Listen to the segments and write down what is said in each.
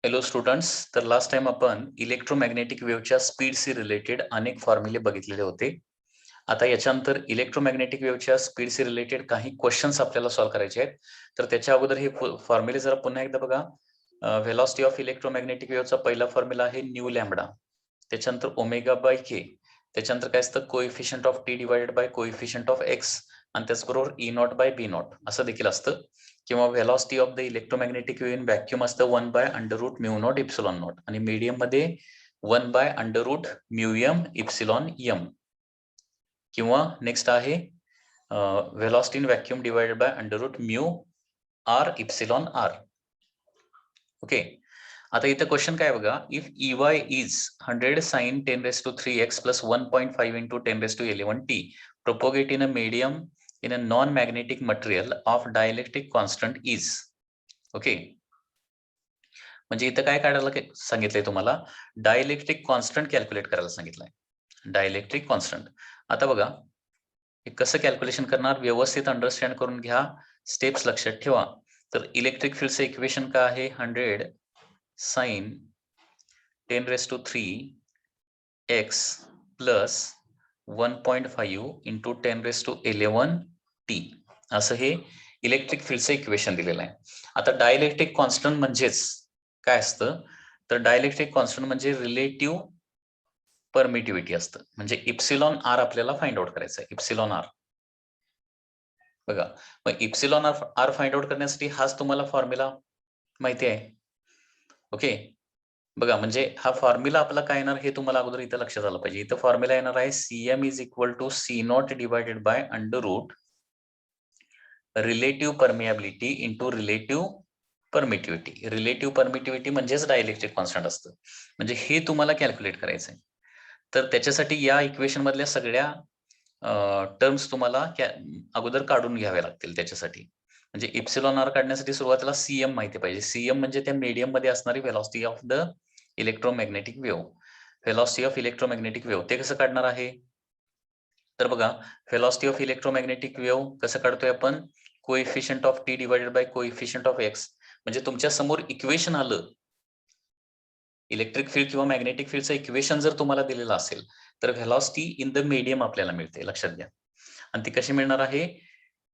Hello students, तर last time आपण electromagnetic वेव्हच्या स्पीडशी रिलेटेड अनेक फॉर्म्युले बघितलेले होते. आता याच्यानंतर इलेक्ट्रोमॅग्नेटिक वेव्हच्या स्पीडशी रिलेटेड काही क्वेश्चन्स आपल्याला सॉल्व्ह करायचे आहेत. तर त्याच्या अगोदर हे फॉर्म्युले जरा पुन्हा एकदा बघा. व्हेलॉसिटी ऑफ इलेक्ट्रोमॅग्नेटिक वेव्हचा पहिला फॉर्म्युला आहे न्यू लॅम्बडा, त्याच्यानंतर ओमेगा बाय के, त्याच्यानंतर काय असतं coefficient of t divided by coefficient of x, आणि त्याचबरोबर E naught by B naught असं देखील असतं. किंवा velocity of the electromagnetic wave in vacuum असतं 1 by under root mu naught epsilon naught, आणि मीडियम मध्ये 1 by under root mu m epsilon m. किंवा नेक्स्ट आहे velocity in vacuum divided by under root mu r epsilon r. Okay, आता इथं question काय बघा, if EY is 100 sin 10⁻³ x plus 1.5 into 10⁻11 t propagate in a medium in a non-magnetic material of dielectric constant is. Okay, म्हणजे इथं काय काढायला सांगितलंय तुम्हाला, डायइलेक्ट्रिक कॉन्स्टंट कॅल्क्युलेट करायला सांगितलंय. Dielectric constant. आता बघा हे कसं कॅल्क्युलेशन करणार, व्यवस्थित अंडरस्टँड करून घ्या, स्टेप्स लक्षात ठेवा. तर इलेक्ट्रिक फील्डचं इक्वेशन काय आहे, 100 sin 10⁻³ x plus 1.5 into 10⁻11 t असं हे इलेक्ट्रिक फील्डचं इक्वेशन दिलेलं आहे. आता डायइलेक्ट्रिक कॉन्स्टंट म्हणजेच काय असतं, तर डायइलेक्ट्रिक कॉन्स्टंट म्हणजे रिलेटिव्ह परमिटिव्हिटी असतं. म्हणजे इप्सिलॉन आर आपल्याला फाइंड आउट करायचं आहे. इप्सिलॉन आर बघा, मग इप्सिलॉन आर फाइंड आउट करण्यासाठी हाच तुम्हाला फॉर्म्युला माहिती आहे. ओके, बघा म्हणजे हा फॉर्म्युला आपला काय येणार हे तुम्हाला अगोदर इथं लक्षात आलं पाहिजे. इथं फॉर्म्युला येणार आहे CM is equal to C naught divided by under root relative permeability into relative permittivity. Relative permittivity म्हणजेच डायइलेक्ट्रिक कॉन्स्टंट असतं. म्हणजे हे तुम्हाला कॅल्क्युलेट करायचं आहे. तर त्याच्यासाठी या इक्वेशन मधल्या सगळ्या टर्म्स तुम्हाला अगोदर काढून घ्याव्या लागतील. त्याच्यासाठी म्हणजे इप्सिलॉन आर काढण्यासाठी सुरुवातीला CM माहिती पाहिजे. CM म्हणजे त्या मीडियम मध्ये असणारी velocity of the electromagnetic wave. Velocity of electromagnetic wave ते कसं काढणार आहे, तर बघा व्हेलॉसिटी ऑफ इलेक्ट्रोमॅग्नेटिक वेव्ह कसं काढतोय आपण, coefficient of t divided by coefficient of x. म्हणजे तुमच्या समोर इक्वेशन आलं, इलेक्ट्रिक फील्ड किंवा मॅग्नेटिक फील्डचं इक्वेशन जर तुम्हाला दिलेलं असेल तर व्हेलॉसिटी इन द मीडियम आपल्याला मिळते, लक्षात घ्या. आणि ती कशी मिळणार आहे,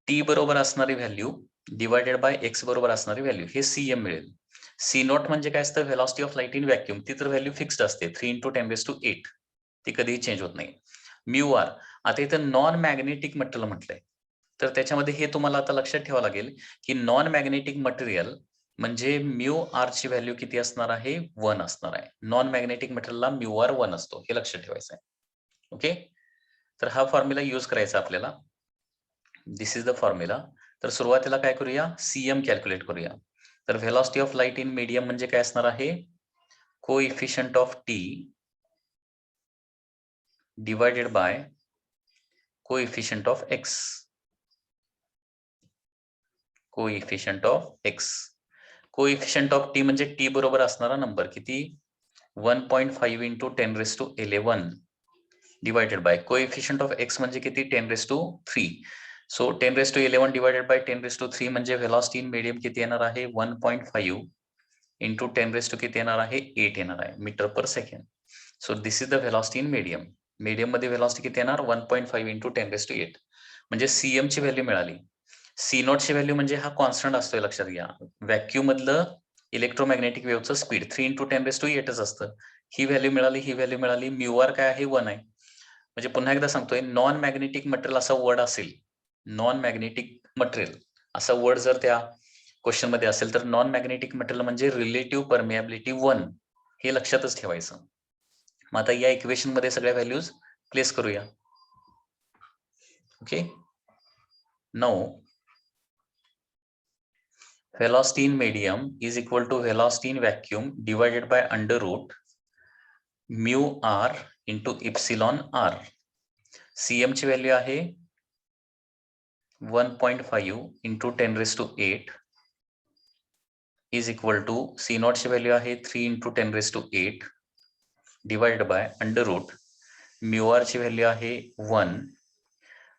टी बरोबर असणारी व्हॅल्यू डिवायडेड बाय एक्स बरोबर असणारी व्हॅल्यू, हे CM मिळेल. सी नॉट म्हणजे काय असतं, velocity of light in vacuum, ती तर व्हॅल्यू फिक्स्ड असते 3 × 10⁸, ती कधीही चेंज होत नाही. म्यू आर, आता इथं नॉन मॅग्नेटिक मटेरियल म्हटलंय, तर त्याच्यामध्ये हे तुम्हाला आता लक्षात ठेवावं लागेल की नॉन मॅग्नेटिक मटेरियल म्हणजे म्यू आर ची व्हॅल्यू किती असणार आहे, 1 असणार आहे. नॉन मॅग्नेटिक मटेरियलला म्यू आर 1 असतो, हे लक्षात ठेवायचं आहे. ओके, तर हा फॉर्म्युला यूज करायचा आपल्याला. दिस इज द फॉर्म्युला. तर सुरुवातीला काय करूया, CM कॅल्क्युलेट करूया. तर velocity of light in medium म्हणजे काय असणार आहे, coefficient of T divided by coefficient of x. Coefficient of x, coefficient of T म्हणजे टी बरोबर असणारा नंबर किती, 1.5 into 10⁻11 divided by coefficient of x म्हणजे किती, 10⁻3. सो 10⁻11 डिवायडेड बाय 10⁻3 म्हणजे व्हेलॉसिटी इन मीडियम किती येणार आहे, 1.5 इंटू 10⁻, किती येणार आहे, 8 येणार आहे metre per second. So this is the velocity in medium. Medium मध्ये व्हेलॉसिटी किती येणार, 1.5 इंटू 10⁸. म्हणजे CM ची व्हॅल्यू मिळाली. सी नॉट ची व्हॅल्यू म्हणजे हा कॉन्स्टंट असतोय, लक्षात घ्या. व्हॅक्यूम मधलं इलेक्ट्रोमॅग्नेटिक वेव्हचं स्पीड 3 इंटू 10⁸ असतं. ही व्हॅल्यू मिळाली, ही व्हॅल्यू मिळाली. म्यू आर काय आहे, 1 आहे. म्हणजे पुन्हा एकदा सांगतोय, नॉन मॅग्नेटिक मटेरियल असा वर्ड असेल, नॉन मॅग्नेटिक मटेरियल असा वर्ड जर त्या क्वेश्चन मध्ये असेल तर नॉन मॅग्नेटिक मटेरियल म्हणजे रिलेटिव्ह परमिएबिलिटी 1, हे लक्षातच ठेवायचं. मग आता या इक्वेशन मध्ये सगळ्या व्हॅल्यूज प्लेस करूया. Okay, now velocity in medium is equal to velocity in vacuum divided by under root mu r into epsilon r. CM ची व्हॅल्यू आहे 1.5 into 10⁸ is equal to C naught ची value आहे 3 into 10⁸ divided by under root mu r ची value आहे 1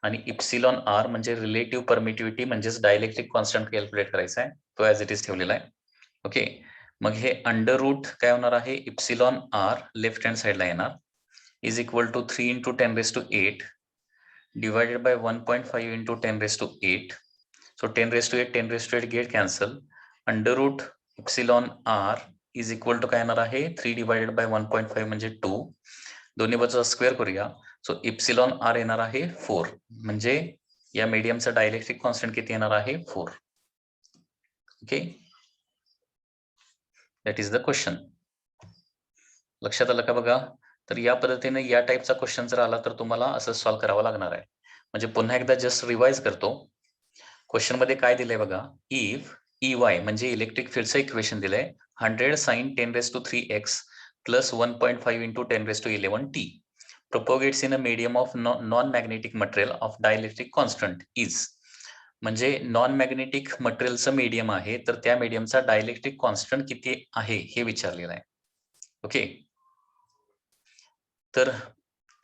आणि epsilon r म्हणजे relative permittivity म्हणजेच dielectric constant calculate करायचा आहे, तो ऍज इट इज ठेवलेला आहे. ओके, मग हे अंडर रूट काय होणार आहे, इप्सिलॉन आर लेफ्ट हँड साइडला येणार is equal to 3 into 10⁸ divided by 1.5 into 10⁸. So 10⁸, 10⁸ get cancel. Under root epsilon r is equal to काय येणार आहे, 3 divided by 1.5 म्हणजे 2. दोन्ही बाजूचा स्क्वेअर करूया. सो इप्सिलॉन आर येणार आहे 4. म्हणजे या मीडियमचा डायलेक्ट्रिक कॉन्स्टंट किती येणार आहे, 4. Okay, that is the question. लक्षात आलं का बघा? तर या पद्धतीने या टाईपचा क्वेश्चन जर आला तर तुम्हाला असं सॉल्व्ह करावं लागणार आहे. म्हणजे पुन्हा एकदा जस्ट रिवाइज करतो. क्वेश्चन मध्ये काय दिलंय बघा, इफ EY म्हणजे इलेक्ट्रिक फील्डचं इक्वेशन दिलंय 100 sin 10⁻³ plus 1.5 into 10⁻11t propagates in a medium of non-magnetic material of dielectric constant is. म्हणजे नॉन मॅग्नेटिक मटेरियलचं मीडियम आहे, तर त्या मीडियमचा डायलेक्ट्रिक कॉन्स्टंट किती आहे हे विचारलेलं आहे. ओके, तर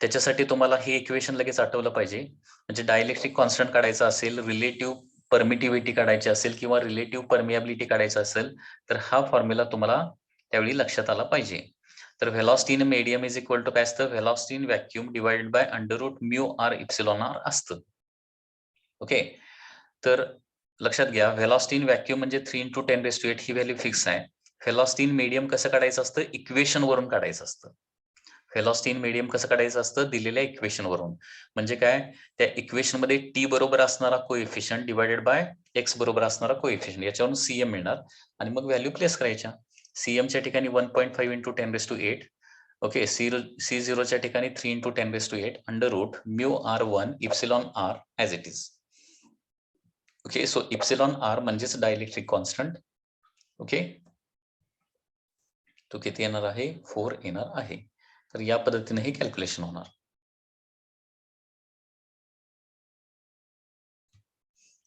त्याच्यासाठी तुम्हाला हे इक्वेशन लगेच आठवलं पाहिजे. म्हणजे डायलेक्ट्रिक कॉन्स्टंट काढायचा असेल, रिलेटिव्ह परमिटिव्हिटी काढायची असेल किंवा रिलेटिव्ह परमिएबिलिटी काढायचं असेल तर हा फॉर्म्युला तुम्हाला त्यावेळी लक्षात आला पाहिजे. तर velocity in medium is equal to काय असतं, velocity in vacuum divided by under root mu r epsilon r असतं. ओके, तर लक्षात घ्या, व्हेलॉसिटी इन व्हॅक्यूम म्हणजे 3 इंटू 10⁸ ही व्हॅल्यू फिक्स आहे. व्हेलॉसिटी इन मीडियम कसं काढायचं असतं, इक्वेशन वरून काढायचं असतं. व्हेलॉसिटी इन मीडियम कसं काढायचं असतं, दिलेल्या इक्वेशन वरून. म्हणजे काय, त्या इक्वेशन मध्ये टी बरोबर असणारा कोएफिशियंट डिवाइडेड बाय एक्स बरोबर असणारा कोएफिशियंट, याच्यावरून सीएम मिळणार आणि मग व्हॅल्यू प्लेस करायच्या. सीएम च्या ठिकाणी 1.5 इंटू 10⁸. ओके, C0 च्या ठिकाणी 3 into 10⁸ under root mu R1 epsilon r as it is. Okay, so epsilon r म्हणजेच डायलेक्ट्रिक कॉन्स्टंट. ओके, तो किती येणार आहे, 4 येणार आहे. तर या पद्धतीने हे कॅल्क्युलेशन होणार.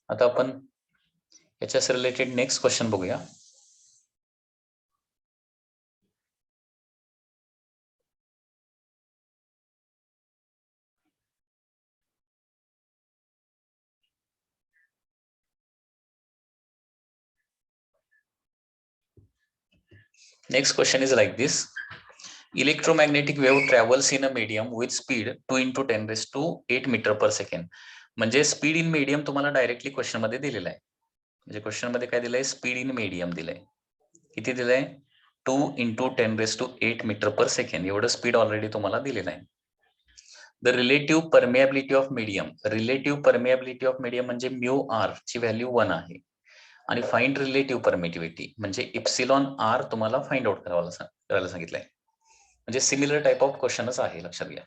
आता आपण याच्यास रिलेटेड नेक्स्ट क्वेश्चन बघूया. Next question is like this. Electromagnetic wave travels in a medium with speed 2 into 10⁸ metre per second. म्हणजे स्पीड इन मीडियम तुम्हाला डायरेक्टली क्वेश्चन मध्ये दिलेला आहे. म्हणजे क्वेश्चन मध्ये काय दिलंय, स्पीड इन मीडियम दिलंय. किती दिलंय, 2 into 10⁸ मीटर पर सेकंड एवढं स्पीड ऑलरेडी तुम्हाला दिलेलं आहे. The relative permeability of medium, relative permeability of medium म्हणजे म्यू आर ची व्हॅल्यू 1 आहे. आणि फाइंड रिलेटिव्ह परमिटिव्हिटी म्हणजे इप्सिलॉन आर तुम्हाला फाइंड आउट करायला सांगितलंय. म्हणजे सिमिलर टाइप ऑफ क्वेश्चनच आहे, लक्षात घ्या.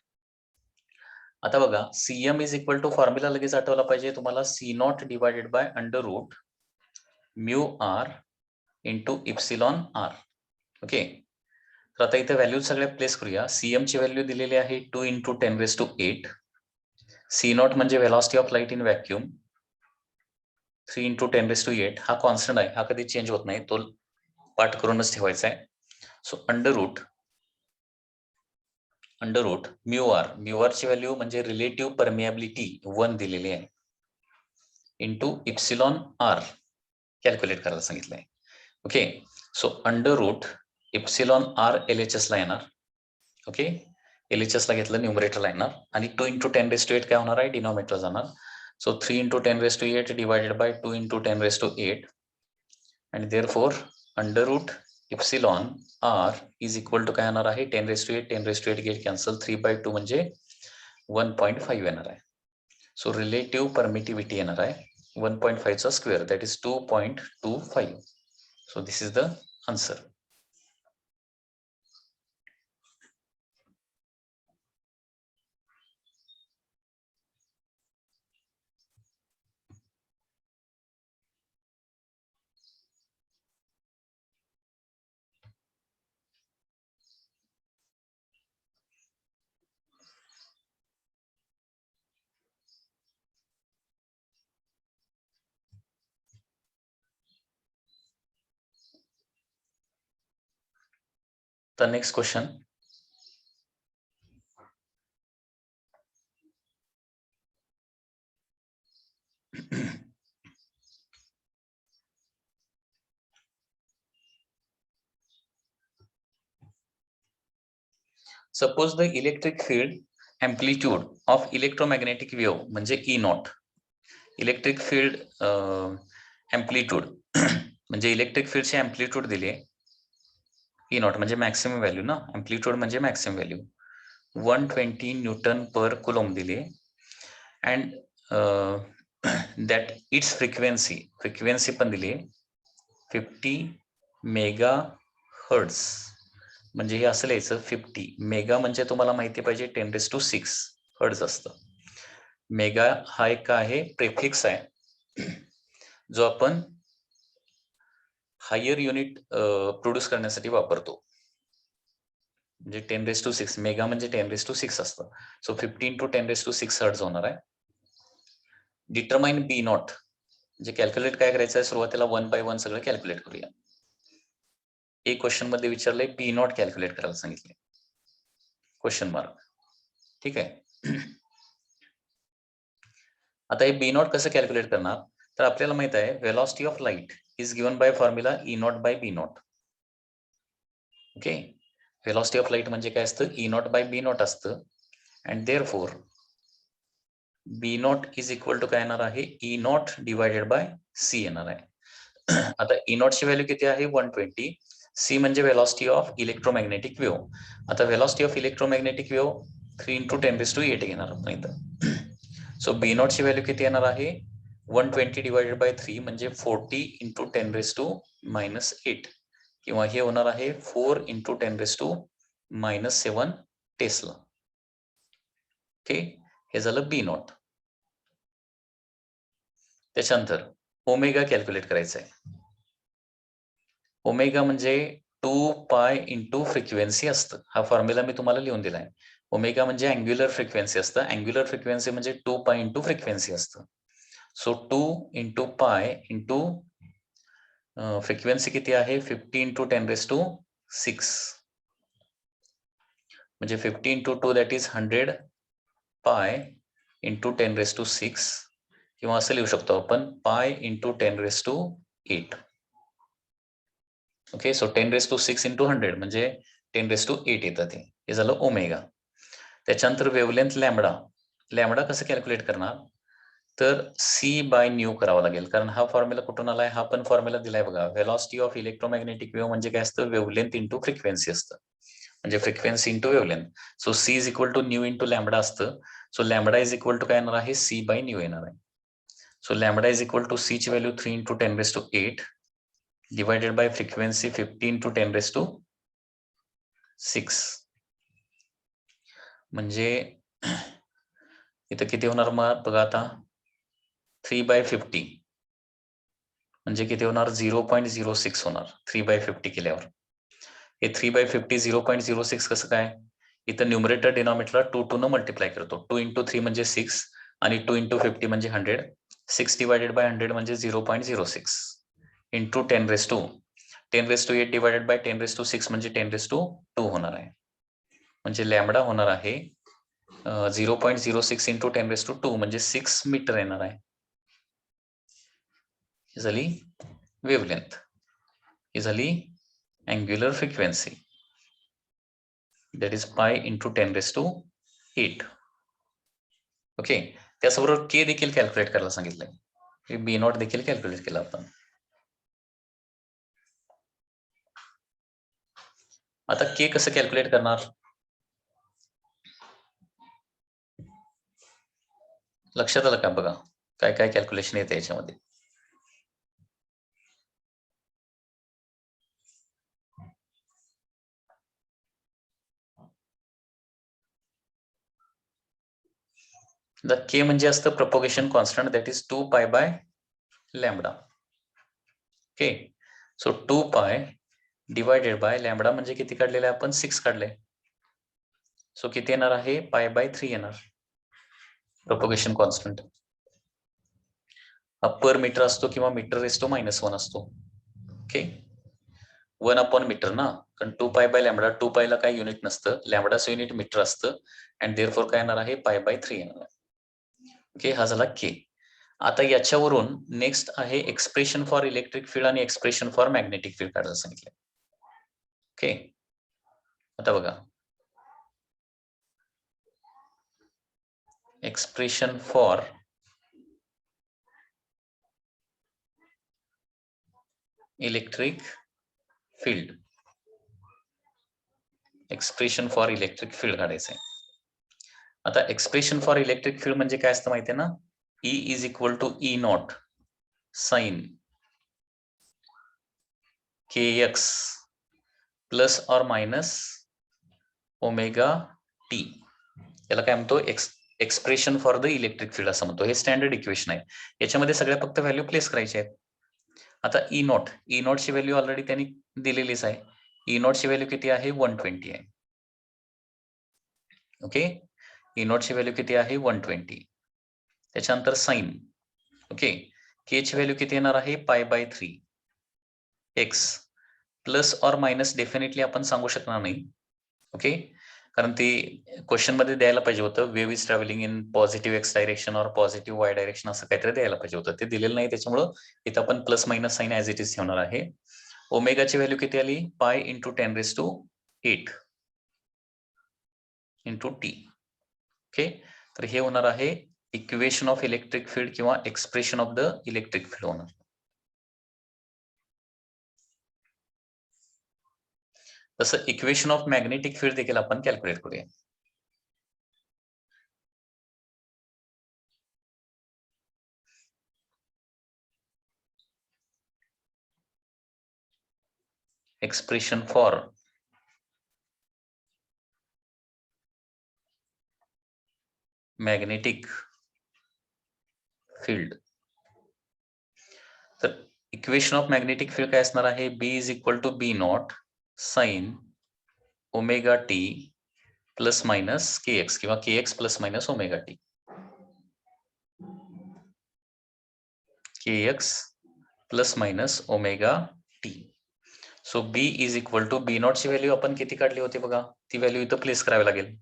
आता बघा, CM is equal to formula लगेच आठवला पाहिजे तुम्हाला, C0 divided by under root mu r into epsilon r. Okay, तर आता इथे व्हॅल्यू सगळ्या प्लेस करूया. सीएम ची व्हॅल्यू दिलेली आहे 2 इंटू 10⁸. C0 म्हणजे velocity of light in vacuum 3 into 10⁸. हा कॉन्स्टंट आहे, हा कधी चेंज होत नाही, तो पाठ करूनच ठेवायचा आहे. So under root mu r ची व्हॅल्यू म्हणजे रिलेटिव्ह परमिएबिलिटी 1 दिलेली आहे इंटू इप्सिलॉन आर कॅल्क्युलेट करायला सांगितलंय. Okay, so under root epsilon r LHS ला येणार. ओके, LHS ला घेतलं, न्यूमरेटरला येणार आणि 2 इंटू 10⁸ काय होणार आहे, डिनॉमिनेटर जाणार. So 3 into 10⁸ divided by 2 into 10⁸. आणि therefore under root epsilon r is equal to काय येणार आहे, 10⁸ गेट कॅन्सल, 3/2 म्हणजे 1.5 येणार आहे. सो रिलेटिव्ह परमिटिव्हिटी येणार आहे 1.5 चा square, that is 2.25. So this is the answer. The next question. Suppose the electric field amplitude of electromagnetic wave म्हणजे E naught. Electric field amplitude म्हणजे इलेक्ट्रिक फील्डची एम्प्लिट्यूड दिली आहे ई नॉट म्हणजे maximum value ना, एम्प्लिट्यूड म्हणजे maximum value 120 newton per coulomb दिली आहे. अँड दॅट इट्स फ्रिक्वेन्सी पण दिली आहे 50 मेगा हर्ट्झ. म्हणजे हे असं लिहायचं 50 मेगा म्हणजे तुम्हाला माहिती पाहिजे 10⁶ हर्ट्झ असतं. मेगा हा एक आहे प्रेफिक्स आहे जो आपण हायर युनिट प्रोड्यूस करण्यासाठी वापरतो. म्हणजे 10⁶ मेगा म्हणजे 10⁶ असतं. सो 15 × 10⁶ हर्ट्झ होणार आहे. डिटरमाइन बी नॉट म्हणजे कॅल्क्युलेट काय करायचं आहे, सुरुवातीला 1 by 1 सगळं कॅल्क्युलेट करूया. एक क्वेश्चन मध्ये विचारलंय बी नॉट कॅल्क्युलेट करायला सांगितले क्वेश्चन मार्क. ठीक आहे. आता हे बी नॉट कसं कॅल्क्युलेट करणार, तर आपल्याला माहित आहे velocity of light is given by formula E naught by B naught. Okay, velocity of light म्हणजे काय असतं, E naught by B naught असतं. And therefore B naught is equal to काय येणार आहे, E naught divided by C येणार आहे. आता ई नॉट ची व्हॅल्यू किती आहे 120. सी म्हणजे व्हेलॉसिटी ऑफ इलेक्ट्रोमॅग्नेटिक वेव्ह. आता व्हेलॉसिटी ऑफ इलेक्ट्रोमॅग्नेटिक वेव्ह 3 × 10⁸ घेणार आपण इथं. सो बी नॉट ची व्हॅल्यू किती येणार आहे 120 डिवायडेड बाय 3 म्हणजे 40 × 10⁻⁸ किंवा हे होणार आहे 4 × 10⁻⁷ टेस्ला. ओके, हे झालं बी नॉट. त्याच्यानंतर ओमेगा कॅल्क्युलेट करायचं आहे. ओमेगा म्हणजे 2 पाय × फ्रिक्वेन्सी असतं. हा फॉर्म्युला मी तुम्हाला लिहून दिलाय. ओमेगा म्हणजे अँग्युलर फ्रिक्वेन्सी असतं. अँग्युलर फ्रिक्वेन्सी म्हणजे 2 पाय × फ्रिक्वेन्सी असतं. सो 2 × पाय × फ्रिक्वेन्सी किती आहे 50 × 10⁶. म्हणजे 50 × 2 दॅट इज 100 पाय × 10⁶, किंवा असं लिहू शकतो आपण पाय × 10⁸. ओके, सो 10⁶ × 100 म्हणजे 10⁸ येतं ते. हे झालं ओमेगा. त्याच्यानंतर वेव्हलेंथ लॅम्बडा कसं कॅल्क्युलेट करणार, तर सी बाय न्यू करावं लागेल. कारण हा फॉर्म्युला कुठून आलाय, हा पण फॉर्म्युला दिलाय बघा. व्हेलॉसिटी ऑफ इलेक्ट्रोमॅग्नेटिक वेव्ह म्हणजे काय असतं, वेव्हलेंथ × फ्रिक्वेन्सी असतं. म्हणजे frequency × wavelength. So C is equal to nu × lambda असतं. So lambda is equal to काय येणार आहे, सी बाय न्यू येणार आहे. So lambda is equal to C ची व्हॅल्यू 3 × 10⁸ डिवायडेड बाय फ्रिक्वेन्सी 15 × 10⁶. म्हणजे इथं किती होणार मग बघा आता, 3/50 म्हणजे किती होणार 0.06 होणार 3/50 केल्यावर. हे 3/50 0.06 कसं काय, इथं न्यूमरेटर डिनॉमिनेटरला 2 न मल्टिप्लाय करतो. 2 × 3 म्हणजे 6 आणि 2 × 50 म्हणजे 100. 6 डिवायडेड बाय 100 म्हणजे 0.06 × 10⁻8 डिवायडेड बाय 10⁶ म्हणजे 10⁻2 होणार आहे. म्हणजे लॅम्बडा होणार आहे 0.06 × 10⁻2 म्हणजे 6 मीटर येणार आहे. ही झाली वेव्हलेंथ. ही झाली अँग्युलर फ्रिक्वेन्सी, दॅट इज पाय × 10⁸. ओके, त्याचबरोबर के देखील कॅल्क्युलेट करायला सांगितलंय. बी नॉट देखील कॅल्क्युलेट केला आपण. आता के कसं कॅल्क्युलेट करणार, लक्षात आलं का बघा, काय काय कॅल्क्युलेशन येते याच्यामध्ये. द के म्हणजे असतं propagation constant, that is 2 pi by lambda. Okay, so 2 पाय डिवायडेड बाय लॅम्बडा म्हणजे किती काढलेलं आहे आपण 6 काढले. सो किती येणार आहे π/3 येणार प्रोपोगेशन कॉन्स्टंट. हा पर मीटर असतो किंवा मीटर⁻⁻1 असतो. ओके, 1/मीटर ना, कारण 2 पाय बाय लॅम्बडा, 2 पायला काही युनिट नसतं, लॅम्बडाचं युनिट मीटर असतं. अँड देअरफॉर काय येणार आहे π/3 येणार आहे. ओके, हा झाला के. आता याच्यावरून नेक्स्ट आहे एक्सप्रेशन फॉर इलेक्ट्रिक फील्ड आणि एक्सप्रेशन फॉर मॅग्नेटिक फील्ड काढायला सांगितलं. ओके, आता बघा expression for electric field. Expression for electric field काढायचं आहे. आता एक्सप्रेशन फॉर इलेक्ट्रिक फील्ड म्हणजे काय असतं माहिती आहे ना, E is equal to E naught sine kx plus और मायनस ओमेगा टी. याला काय म्हणतो, expression for the electric field असं म्हणतो. हे स्टँडर्ड इक्वेशन आहे. याच्यामध्ये सगळ्या फक्त व्हॅल्यू प्लेस करायच्या आहेत. आता ई नॉट ची व्हॅल्यू ऑलरेडी त्यांनी दिलेलीच आहे. ई नॉट ची व्हॅल्यू किती आहे, 120 आहे. ओके, ई नॉट ची व्हॅल्यू किती आहे, 120. त्याच्यानंतर साइन, ओके, के ची व्हॅल्यू किती येणार आहे, π/3 एक्स प्लस और मायनस डेफिनेटली आपण सांगू शकणार नाही. ओके, कारण ती क्वेश्चन मध्ये द्यायला पाहिजे होतं, wave is travelling in positive x direction और पॉझिटिव्ह वाय डायरेक्शन असं काहीतरी द्यायला पाहिजे होतं. ते दिलेलं नाही, त्याच्यामुळं इथं आपण plus minus sign as it is ठेवणार आहे. ओमेगाची व्हॅल्यू किती आली, पाय इंटू 10⁸ इंटू टी. ओके, तर हे होणार आहे इक्वेशन ऑफ इलेक्ट्रिक फील्ड किंवा expression of the electric field होणार. तसं इक्वेशन ऑफ मॅग्नेटिक फील्ड देखील आपण कॅल्क्युलेट करूया. Expression for magnetic field. तर इक्वेशन ऑफ मॅग्नेटिक फील्ड काय असणार आहे, B is equal to B naught sine omega t plus minus kx किंवा kx plus minus omega t. kx plus minus omega T. So B is equal to B naught ची value आपण किती काढली होती बघा, ती व्हॅल्यू इथं place करावी लागेल.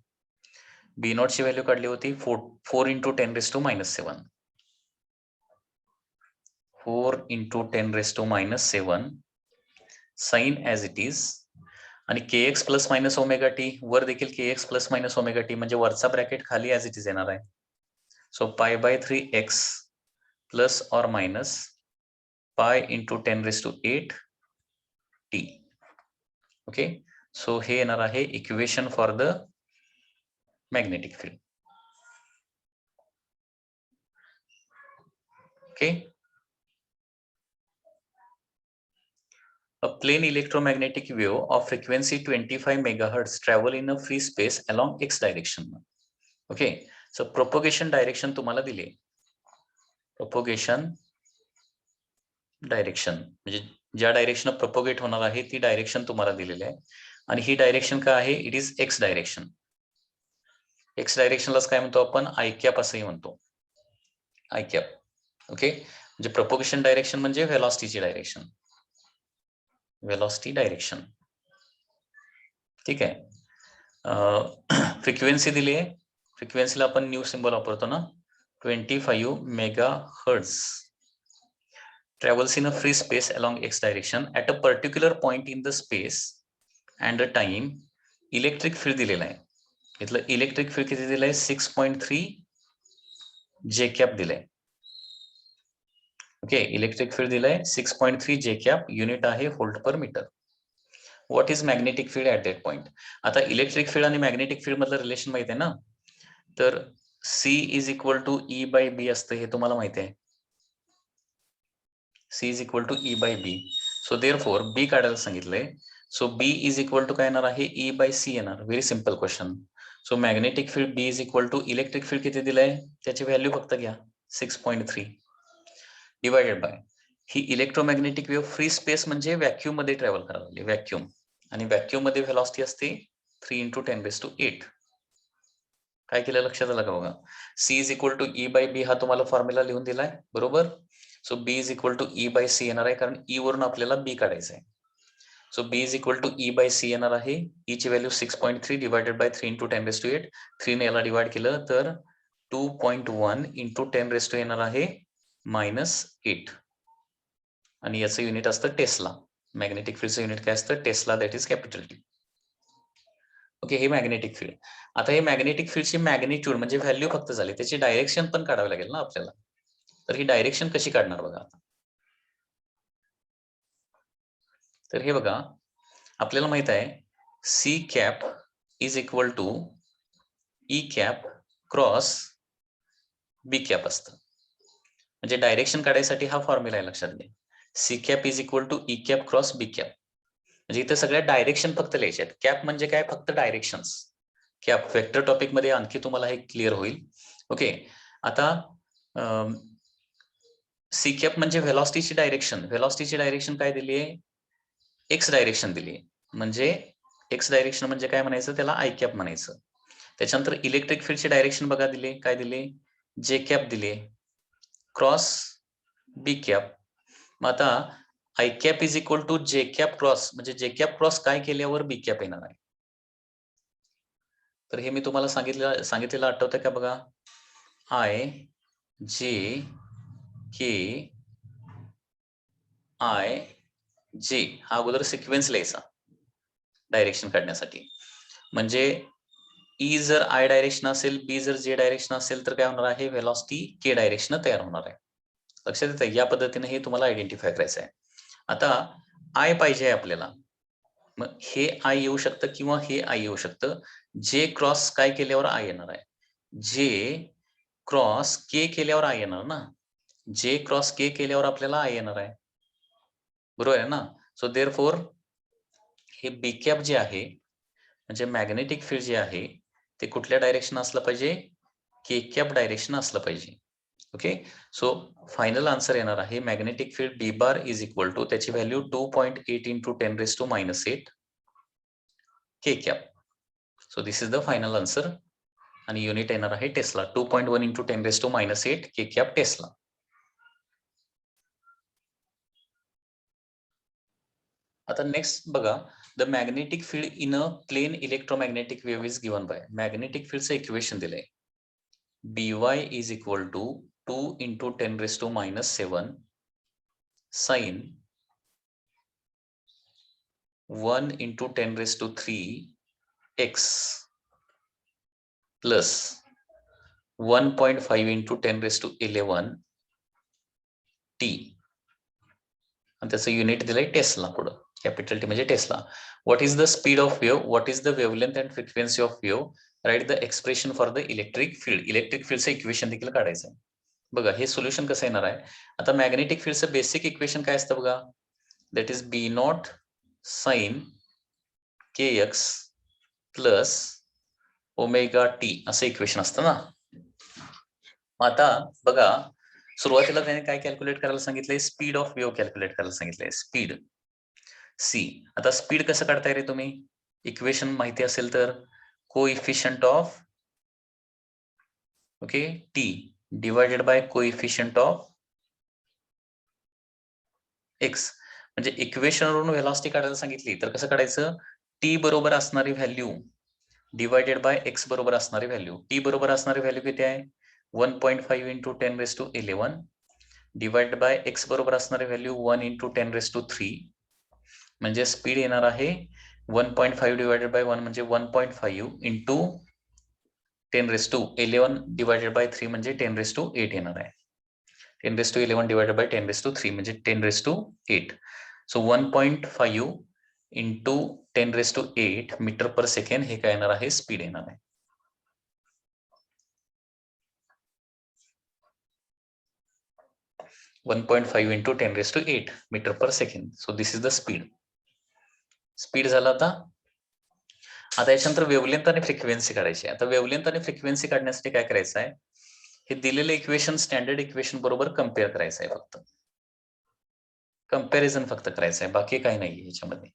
B नॉट ची व्हॅल्यू काढली होती 4 into 10⁻⁻⁷. 4 into 10⁻⁻⁷ sine as it is. आणि kx plus minus omega t, वर देखील kx plus minus omega t म्हणजे वरचा ब्रॅकेट खाली ऍज इट इज येणार आहे. सो π/3 एक्स प्लस और minus pi into 10⁸ t. Okay, so हे येणार आहे equation for the magnetic field. Okay, a plane electromagnetic wave of frequency 25 megahertz travel in a free space along x direction. Okay, so propagation direction तुम्हाला दिली. Propagation direction म्हणजे ज्या direction propagate होणार आहे ती डायरेक्शन तुम्हाला दिलेली आहे. आणि ही डायरेक्शन काय आहे, it is X direction. X डायरेक्शनलाच काय म्हणतो आपण, आय कॅप असंही म्हणतो, आय कॅप. ओके, म्हणजे प्रोपोगेशन डायरेक्शन म्हणजे व्हेलॉसिटीची डायरेक्शन, व्हेलॉसिटी डायरेक्शन. ठीक आहे. फ्रिक्वेन्सी दिली आहे, फ्रिक्वेन्सीला आपण न्यू सिंबल वापरतो ना, 25 megahertz travels in a free space along x direction at a particular point in the space and a time. Electric field दिलेला आहे. इथलं इलेक्ट्रिक फील्ड किती दिलंय, 6.3 जे कॅप दिलंय. ओके, इलेक्ट्रिक फील्ड दिलंय 6.3 जे कॅप, युनिट आहे volt per metre. What is magnetic field at that point. आता इलेक्ट्रिक फील्ड आणि मॅग्नेटिक फील्ड मधलं रिलेशन माहिती आहे ना, तर C is equal to E/B असतं, हे तुम्हाला माहिती आहे. C is equal to E/B. So therefore B काढायला सांगितलंय. So B is equal to काय येणार आहे, E/C येणार. Very simple question. So magnetic field B is equal to electric field किती दिलंय, त्याची व्हॅल्यू फक्त घ्या 6.3 डिवायडेड बाय ही इलेक्ट्रोमॅग्नेटिक वेव्ह फ्री स्पेस म्हणजे व्हॅक्यूम मध्ये ट्रॅव्हल करायला लागली, व्हॅक्यूम. आणि व्हॅक्यूम मध्ये व्हेलॉसिटी असते 3 इंटू 10⁸. काय केलं लक्षात आलं का बघा. C is equal to E/B हा तुम्हाला फॉर्म्युला लिहून दिलाय, बरोबर. So B is equal to E/C येणार आहे, कारण E वरून आपल्याला B काढायचं आहे. So B is equal to E/C येणार आहे. E ची व्हॅल्यू 6.3 डिवायडेड बाय 3 इंटू 10⁸. 3 ने याला डिवाइड केलं तर 2.1 इंटू 10⁻⁸ येणार आहे -8. आणि याचं युनिट असतं टेस्ला. मॅग्नेटिक फील्डचं युनिट काय असतं, Tesla, that is capital T. Okay, हे मॅग्नेटिक फील्ड. आता हे मॅग्नेटिक फील्डची मॅग्निट्यूड म्हणजे व्हॅल्यू फक्त झाली, त्याची डायरेक्शन पण काढावी लागेल ना आपल्याला. तर ही डायरेक्शन कशी काढणार बघा आता. तर हे बघा, आपल्याला माहित आहे C cap is equal to E cap cross B cap असतं. म्हणजे डायरेक्शन काढायसाठी हा फॉर्म्युला आहे, लक्षात घ्या. C cap is equal to E cap cross B cap. म्हणजे इथे सगळ्या डायरेक्शन फक्त लिहायचे आहेत. कॅप म्हणजे काय, फक्त डायरेक्शन्स. कॅप वेक्टर टॉपिक मध्ये आणखी तुम्हाला हे क्लिअर होईल. ओके, आता सी कॅप म्हणजे व्हेलॉसिटीची डायरेक्शन. व्हेलॉसिटीची डायरेक्शन काय दिली आहे, एक्स डायरेक्शन दिली आहे. म्हणजे एक्स डायरेक्शन म्हणजे काय म्हणायचं, त्याला आय कॅप म्हणायचं. त्याच्यानंतर इलेक्ट्रिक फील्डची डायरेक्शन बघा दिली, काय दिली, जे कॅप दिली क्रॉस बी कॅप. मग आता I cap is equal to J cap cross, म्हणजे जे कॅप क्रॉस काय केल्यावर बी कॅप येणार आहे. तर हे मी तुम्हाला सांगितलेलं आठवतं का बघा, आय जे के आय जे हा अगोदर सिक्वेन्स लिहायचा डायरेक्शन काढण्यासाठी. म्हणजे ई जर आय डायरेक्शन असेल, बी जर जे डायरेक्शन असेल, तर काय होणार आहे, व्हेलॉसिटी के डायरेक्शन तयार होणार आहे. लक्षात येतं, या पद्धतीने हे तुम्हाला आयडेंटिफाय करायचं आहे. आता आय पाहिजे आहे आपल्याला, मग हे आय येऊ शकतं किंवा हे आय येऊ शकतं. जे क्रॉस काय केल्यावर आय येणार आहे, जे क्रॉस के केल्यावर आय येणार ना. जे क्रॉस के केल्यावर आपल्याला आय येणार आहे, बरोबर आहे ना. सो देअरफॉर हे बी कॅप जे आहे, म्हणजे मॅग्नेटिक फील्ड जे आहे, ते कुठल्या डायरेक्शन असलं पाहिजे, के कॅप डायरेक्शन असलं पाहिजे. ओके, सो फायनल आन्सर येणार आहे magnetic field D bar is equal to, त्याची value 2.8 into 10⁻⁻8 K cap. So this is the final answer. आणि युनिट येणार आहे tesla. 2.1 into 10⁻⁸ K cap tesla. आता नेक्स्ट बघा, the magnetic field in a plane electromagnetic wave is given by. Magnetic फील्डचं equation दिलंय, dy is equal to 2 into 10⁻⁷ sine 1 into 10⁻³ x plus 1.5 into 10⁻11 t. आणि त्याचं unit दिलंय tesla पुढं, capital T म्हणजे tesla. What is the speed of wave, what is the wavelength and frequency of wave, write the expression for the electric field. Electric फील्डचं equation देखील काढायचं आहे. बघा हे सोल्युशन कसं येणार आहे. आता मॅग्नेटिक फील्डचं बेसिक इक्वेशन काय असतं बघा, that is B naught sine k x plus omega t असं इक्वेशन असतं ना. आता बघा, सुरुवातीला त्याने काय कॅल्क्युलेट करायला सांगितलंय, स्पीड ऑफ वेव्ह कॅल्क्युलेट करायला सांगितलंय, स्पीड सी. आता स्पीड कसं काढताय रे तुम्ही, इक्वेशन माहिती असेल तर, coefficient of okay T divided by coefficient of x. म्हणजे इक्वेशनवरून व्हेलॉसिटी काढायला सांगितली तर कसं काढायचं, टी बरोबर असणारी व्हॅल्यू डिवायडेड बाय एक्स बरोबर असणारी व्हॅल्यू. टी बरोबर असणारी व्हॅल्यू किती आहे, 1.5 इंटू 10⁻11 डिवाइड बाय एक्स बरोबर असणारी व्हॅल्यू 1 इंटू 10⁻3. म्हणजे स्पीड येणार आहे 1.5 डिवायडेड बाय 1 म्हणजे 1.5 इंटू 10⁻11 डिवायडेड बाय 3 म्हणजे 10⁻8 येणार आहे. 10⁻11 डिवायडेड बाय 10⁻3 म्हणजे 10⁻8. So 1.5 into 10⁻8 metre per second हे काय येणार आहे, स्पीड येणार आहे. One 1.5 into 10⁻8 metre per second. So this is the speed. Speed झाला. आता याच्यानंतर वेव्हलेंथ आणि फ्रिक्वेन्सी काढायची. आता वेव्हलेंथ आणि फ्रिक्वेन्सी काढण्यासाठी काय करायचं आहे, हे दिलेलं इक्वेशन स्टँडर्ड इक्वेशन बरोबर कम्पेअर करायचं आहे. फक्त कम्पॅरिझन फक्त करायचं आहे, बाकी काही नाही याच्यामध्ये.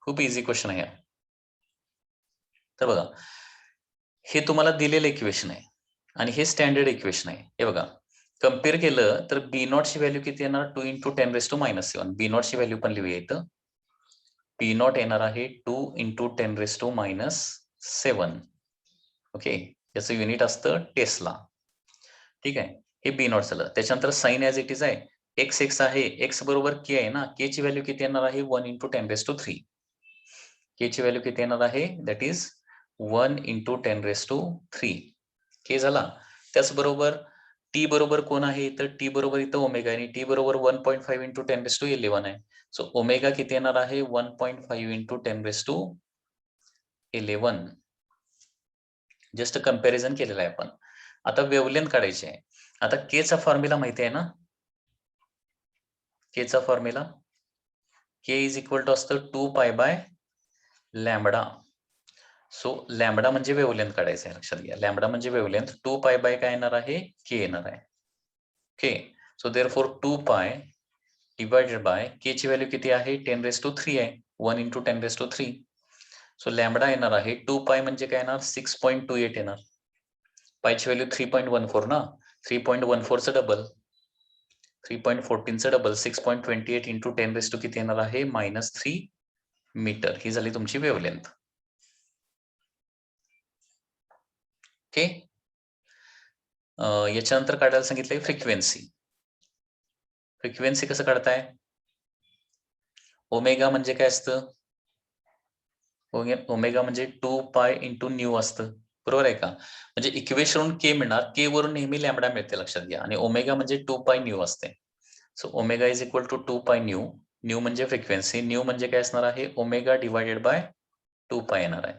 खूप इझी क्वेश्चन आहे. तर बघा, हे तुम्हाला दिलेलं इक्वेशन आहे आणि हे स्टँडर्ड इक्वेशन आहे. हे बघा, कम्पेअर केलं तर बी नॉटची व्हॅल्यू किती येणार, 2 इंटू 10⁻⁻7. बी नॉटची व्हॅल्यू पण लिहूया इथं. बी नॉट येणार आहे 2 इंटू 10⁻⁷. ओके, याचं युनिट असतं टेस्ला. ठीक आहे, हे बी नॉट झालं. त्याच्यानंतर साइन ॲज इट इज आहे, एक्स आहे, एक्स बरोबर के आहे ना. के ची व्हॅल्यू किती येणार आहे, 1 इंटू 10⁻3. के ची व्हॅल्यू किती येणार आहे, दॅट इज 1 × 10⁻³ के झाला. त्याचबरोबर टी बरोबर कोण आहे, तर टी बरोबर इथं ओमेगा आणि टी बरोबर 1.5 × 10⁻11 आहे. सो ओमेगा किती येणार आहे, 1.5 × 10⁻11. जस्ट कंपॅरिझन केलेलं आहे आपण. आता वेव्हलेंथ काढायची आहे. आता के चा फॉर्म्युला माहिती आहे ना, के चा formula k is equal to असतं 2π/λ. सो लॅम्बडा म्हणजे वेव्हलेंथ काढायचं आहे, लक्षात घ्या. लॅम्बडा म्हणजे वेव्हलेंथ, 2π काय येणार आहे, के येणार आहे. Okay, so therefore 2π divided by K ची व्हॅल्यू किती आहे, 10⁻³ आहे, 1 × 10⁻³. सो लॅम्बडा येणार आहे 2π म्हणजे काय येणार, 6.28 येणार. पायची व्हॅल्यू 3.14 ना, 3.14चं डबल, 3.14चं डबल, 6.28 × 10⁻³ किती येणार आहे, -3 मीटर. ही झाली तुमची वेव्हलेंथ. ओके, याच्यानंतर काढायला सांगितलंय फ्रिक्वेन्सी. फ्रिक्वेन्सी कसं काढताय, ओमेगा म्हणजे काय असतं, ओमेगा म्हणजे 2π × न्यू असतं, बरोबर आहे का. म्हणजे इक्वेशन के मिळणार, के वरून नेहमी लॅम्बडा मिळते, लक्षात घ्या. आणि ओमेगा म्हणजे 2π न्यू असते. So omega is equal to 2π nu. Nu म्हणजे फ्रिक्वेन्सी, न्यू म्हणजे काय असणार आहे, ओमेगा डिवायडेड बाय 2π येणार आहे.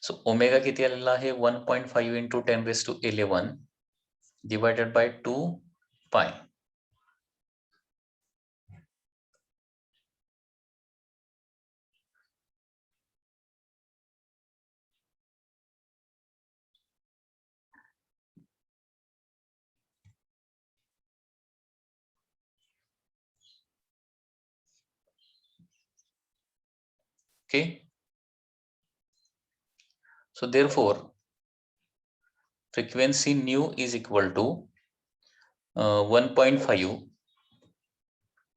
सो ओमेगा किती आलेला आहे, 1.5 × 10⁻11 divided by 2π. Okay, so therefore frequency nu is equal to 1.5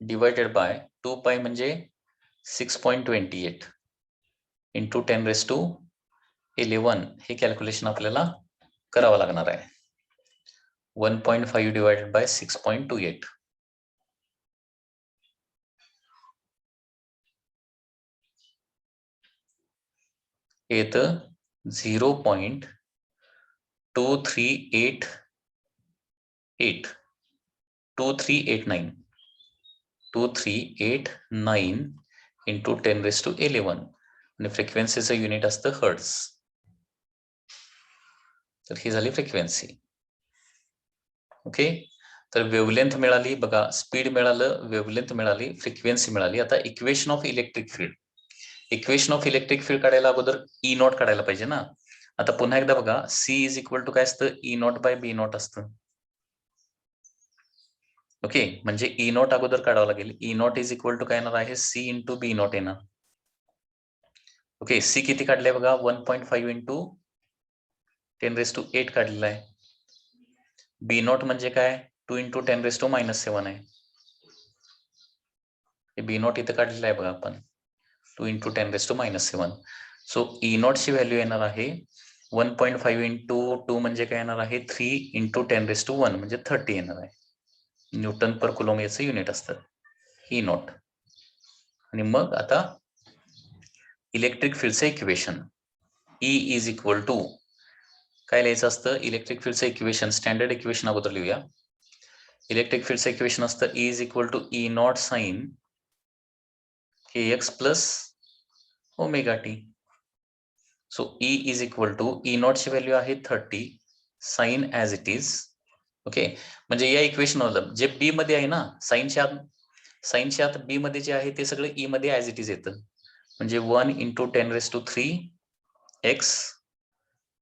divided by 2π म्हणजे 6.28 × 10⁻11. हे कॅल्क्युलेशन आपल्याला करावं लागणार आहे. 1.5 डिवायडेड बाय 6.28. येतं 0.2388 2389 2389 × 10⁻11 आणि फ्रिक्वेन्सीचं युनिट असतं हर्ट्झ. तर ही झाली फ्रिक्वेन्सी. ओके, तर वेव्हलेंथ मिळाली बघा, स्पीड मिळालं, वेव्हलेंथ मिळाली, फ्रिक्वेन्सी मिळाली. आता equation of electric field, equation of electric field काढायला अगोदर ई नॉट काढायला पाहिजे ना. आता पुन्हा एकदा बघा, सी इज इक्वल टू काय असतं, E0/B0 असतं. ओके, म्हणजे E0 अगोदर काढावं लागेल. E0 इज इक्वल टू काय येणार आहे, C × B0 येणार. ओके, सी किती काढलंय बघा, 1.5 × 10⁻8 काढलेला आहे. B0 म्हणजे काय, 2 × 10⁻−7 आहे. B0 इथं काढलेलं आहे बघा आपण, 2 × 10⁻−7. सो E0 ची व्हॅल्यू येणार आहे 1.5 × 2 म्हणजे काय येणार आहे, 3 × 10⁻1 म्हणजे 30 येणार आहे. न्यूटन पर कुलॉम याचं युनिट असतं E0. आणि मग आता इलेक्ट्रिक फील्डचं equation, E is equal to काय लिहायचं असतं, इलेक्ट्रिक फील्डचं इक्वेशन स्टँडर्ड इक्वेशन अगोदर लिहूया. इलेक्ट्रिक फील्डचं इक्वेशन असतं E is equal to E0 sin kx plus omega T. So E is equal to E0 ची व्हॅल्यू आहे 30, sine as it is. Okay, म्हणजे या इक्वेशन जे बी मध्ये आहे ना, साइनच्या आत बी मध्ये जे आहे ते सगळं ई मध्ये ॲज इट इज येतं. म्हणजे 1 × 10⁻³ x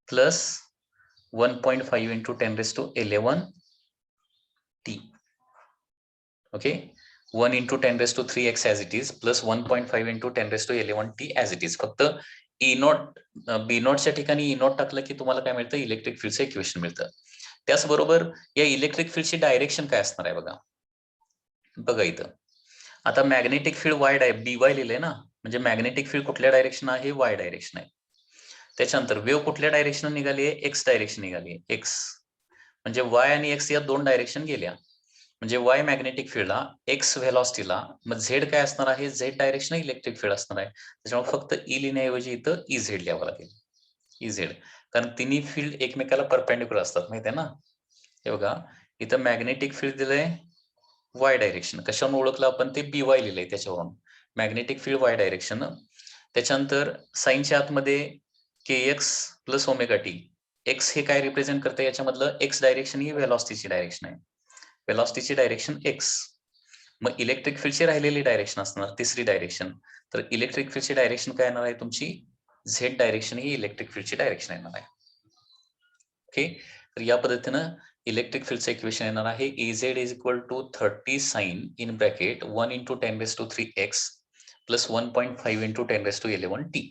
plus 1.5 × 10⁻11 t. Okay, 1 × 10⁻³ x as it is plus 1.5 × 10⁻11 t as it is. फक्त E0 B0च्या ठिकाणी E0 टाकलं की तुम्हाला काय मिळतं, इलेक्ट्रिक फील्डचं इक्वेशन मिळतं. त्याचबरोबर या इलेक्ट्रिक फील्डची डायरेक्शन काय असणार आहे बघा. बघा इथं आता मॅग्नेटिक फील्ड वाय BY लिहिलंय ना, म्हणजे मॅग्नेटिक फील्ड कुठल्या डायरेक्शन आहे, वाय डायरेक्शन आहे. त्याच्यानंतर वेव्ह कुठल्या डायरेक्शन निघाली आहे, एक्स डायरेक्शन निघाली आहे. एक्स म्हणजे वाय आणि एक्स या दोन डायरेक्शन गेल्या, म्हणजे वाय मॅग्नेटिक फील्डला, एक्स व्हेलॉसिटीला, मग झेड काय असणार आहे, झेड डायरेक्शन इलेक्ट्रिक फील्ड असणार आहे. त्याच्यामुळे फक्त ई लिहिण्याऐवजी इथं EZ लिहावं लागेल. इझेड, कारण तिन्ही फील्ड एकमेकाला परपेंडिक्युलर असतात, माहिती आहे ना. हे बघा, इथं मॅग्नेटिक फील्ड दिलंय वाय डायरेक्शन. कशावरून ओळखलं आपण? ते BY लिहिलंय त्याच्यावरून. Magnetic field Y direction. त्याच्यानंतर साइनच्या आतमध्ये KX plus omega T. X हे काय रिप्रेझेंट करते? याच्यामधलं एक्स डायरेक्शन ही व्हेलॉसिटीची डायरेक्शन आहे. व्हेलॉसिटीची डायरेक्शन एक्स. मग इलेक्ट्रिक फील्डची राहिलेली डायरेक्शन असणार तिसरी डायरेक्शन. तर इलेक्ट्रिक फील्डची डायरेक्शन काय येणार आहे तुमची? झेड डायरेक्शन ही इलेक्ट्रिक फील्डची डायरेक्शन येणार आहे. ओके, तर या पद्धतीनं इलेक्ट्रिक फील्डचं इक्वेशन येणार आहे Az is equal to 30 sine in bracket 1 × 10⁻³ x plus 1.5 × 10⁻11 t.